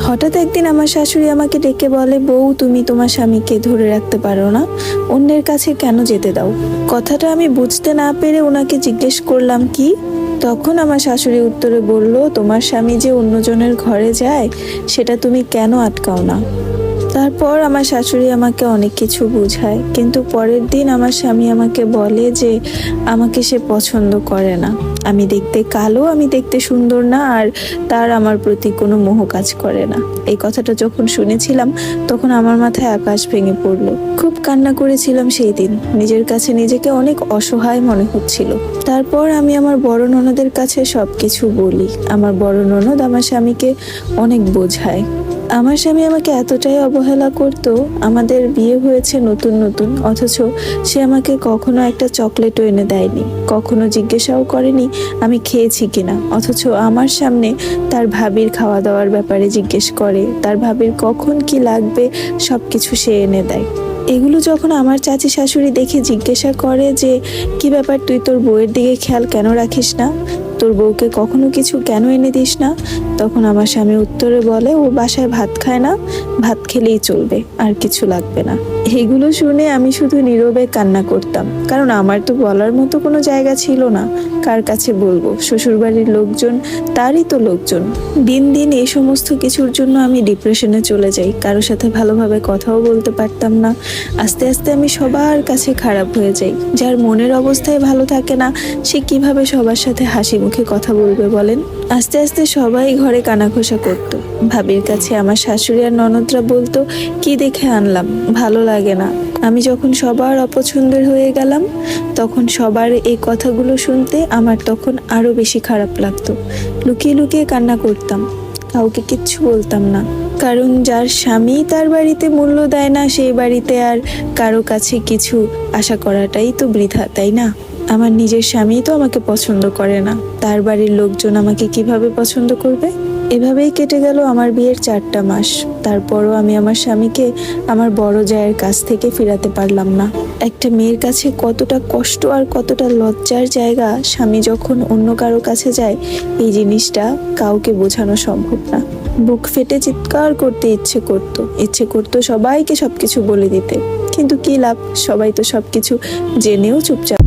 হঠাৎ একদিন আমার শাশুড়ি আমাকে ডেকে বলে, বউ তুমি তোমার স্বামীকে ধরে রাখতে পারো না, অন্যের কাছে কেন যেতে দাও? কথাটা আমি বুঝতে না পেরে ওনাকে জিজ্ঞেস করলাম কি। তখন আমার শাশুড়ি উত্তরে বলল, তোমার স্বামী যে অন্যজনের ঘরে যায় সেটা তুমি কেন আটকাও না? তারপর আমার শাশুড়ি আমাকে অনেক কিছু বোঝায়, কিন্তু পরের দিন আমার স্বামী আমাকে বলে যে আমাকে সে পছন্দ করে না, আমি দেখতে কালো, আমি দেখতে সুন্দর না, আর তার আমার প্রতি কোনো মোহ কাজ করে না। এই কথাটা যখন শুনেছিলাম তখন আমার মাথায় আকাশ ভেঙে পড়লো। খুব কান্না করেছিলাম সেই দিন, নিজের কাছে নিজেকে অনেক অসহায় মনে হচ্ছিল। তারপর আমি আমার বড় ননদের কাছে সবকিছু বলি। আমার বড় ননদ আমার স্বামীকে অনেক বোঝায়। আমার স্বামী আমাকে এতটাই অবহেলা করত, আমাদের বিয়ে হয়েছে নতুন নতুন, অথচ সে আমাকে কখনো একটা চকলেটও এনে দেয়নি, কখনো জিজ্ঞাসাও করেনি আমি খেয়েছি কিনা, অথচ আমার সামনে তার ভাবির খাওয়া দাওয়ার ব্যাপারে জিজ্ঞেস করে, তার ভাবির কখন কি লাগবে সবকিছু সে এনে দেয়। এগুলো যখন আমার চাচি শাশুড়ি দেখে জিজ্ঞাসা করে যে কি ব্যাপার, তুই তোর বউয়ের দিকে খেয়াল কেন রাখিস না, তোর বউকে কখনো কিছু কেন এনে দিস না, তখন আমার স্বামী উত্তরে বলে, ও বাসায় ভাত খায় না, ভাত খেলেই চলবে, আর কিছু লাগবে না। এগুলো শুনে আমি শুধু নীরবে কান্না করতাম, কারণ আমার তো বলার মতো কোনো জায়গা ছিল না। কার কাছে বলবো? শ্বশুরবাড়ির লোকজন তারই তো লোকজন। দিন দিন এই সমস্ত কিছুর জন্য আমি ডিপ্রেশনে চলে যাই, কারোর সাথে ভালোভাবে কথাও বলতে পারতাম না। আস্তে আস্তে আমি সবার কাছে খারাপ হয়ে যাই। যার মনের অবস্থায় ভালো থাকে না, সে কিভাবে সবার সাথে হাসি মুখে কথা বলবে বলেন? আস্তে আস্তে সবাই ঘরে কানাঘোষা করতো। ভাবির কাছে আমার শাশুড়ি আর ননদরা বলতো, কি দেখে আনলাম, ভালো লাগে না। আমি যখন সবার অপছন্দের হয়ে গেলাম, তখন সবার এই কথাগুলো শুনতে আমার তখন আরো বেশি খারাপ লাগতো। লুকিয়ে লুকিয়ে কান্না করতাম, কাউকে কিচ্ছু বলতাম না, কারণ যার স্বামী তার বাড়িতে মূল্য দেয় না, সেই বাড়িতে আর কারো কাছে কিছু আশা করাটাই তো বৃথা, তাই না? আমার নিজের স্বামী তো আমাকে পছন্দ করে না, তার বাড়ির লোকজন আমাকে কিভাবে পছন্দ করবে? এভাবেই কেটে গেল আমার বিয়ের 4টা মাস। তারপরও আমি আমার স্বামীকে আমার বড় জায়ের কাছ থেকে ফিরাতে পারলাম না। একটা মেয়ের কাছে কতটা কষ্ট আর কতটা লজ্জার জায়গা স্বামী যখন অন্য কারো কাছে যায়, এই জিনিসটা কাউকে বোঝানো সম্ভব না। বুক ফেটে চিৎকার করতে ইচ্ছে করতো সবাইকে সবকিছু বলে দিতে, কিন্তু কি লাভ, সবাই তো সবকিছু জেনেও চুপচাপ।